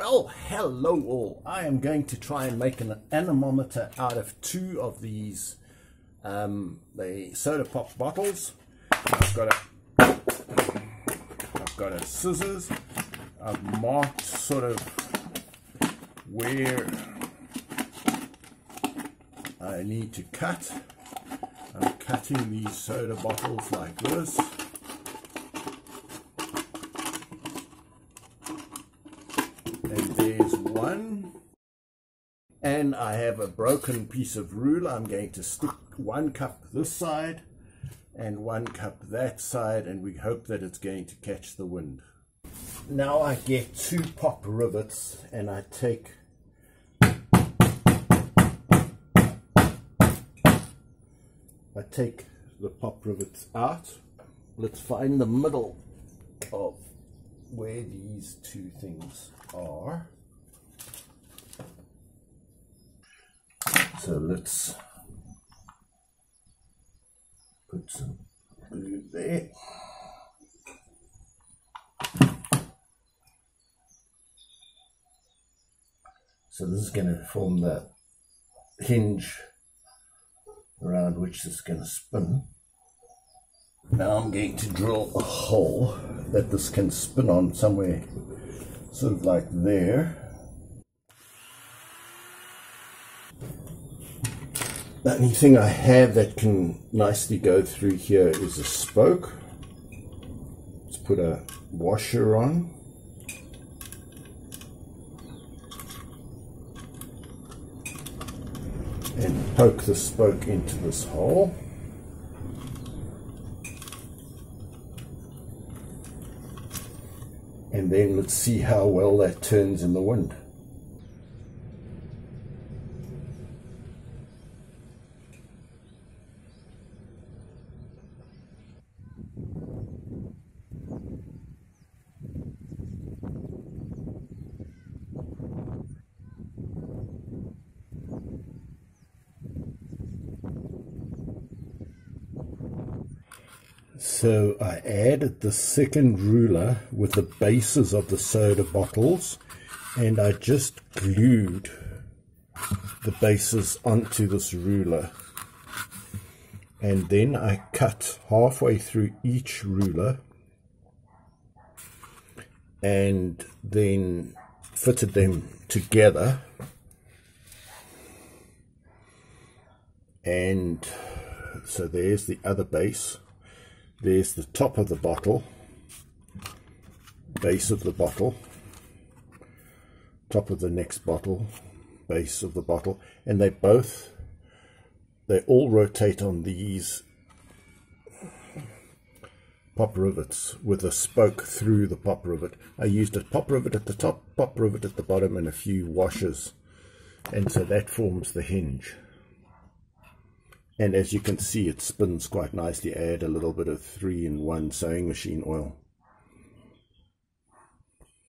Well, hello all. I am going to try and make an anemometer out of two of these the soda pop bottles. I've got a scissors. I've marked sort of where I need to cut. I'm cutting these soda bottles like this. And there's one. And I have a broken piece of ruler. I'm going to stick one cup this side and one cup that side, and we hope that it's going to catch the wind. Now I get two pop rivets and I take the pop rivets out. Let's find the middle of where these two things are. So let's put some glue there. So this is going to form the hinge around which this is going to spin. Now I'm going to drill a hole that this can spin on somewhere sort of like there. The only thing I have that can nicely go through here is a spoke. Let's put a washer on. And poke the spoke into this hole. And then let's see how well that turns in the wind. So I added the second ruler with the bases of the soda bottles, and I just glued the bases onto this ruler, and then I cut halfway through each ruler and then fitted them together. And so there's the other base. There's the top of the bottle, base of the bottle, top of the next bottle, base of the bottle, and they all rotate on these pop rivets with a spoke through the pop rivet. I used a pop rivet at the top, pop rivet at the bottom, and a few washers, and so that forms the hinge. And as you can see, it spins quite nicely. I add a little bit of 3-in-1 sewing machine oil.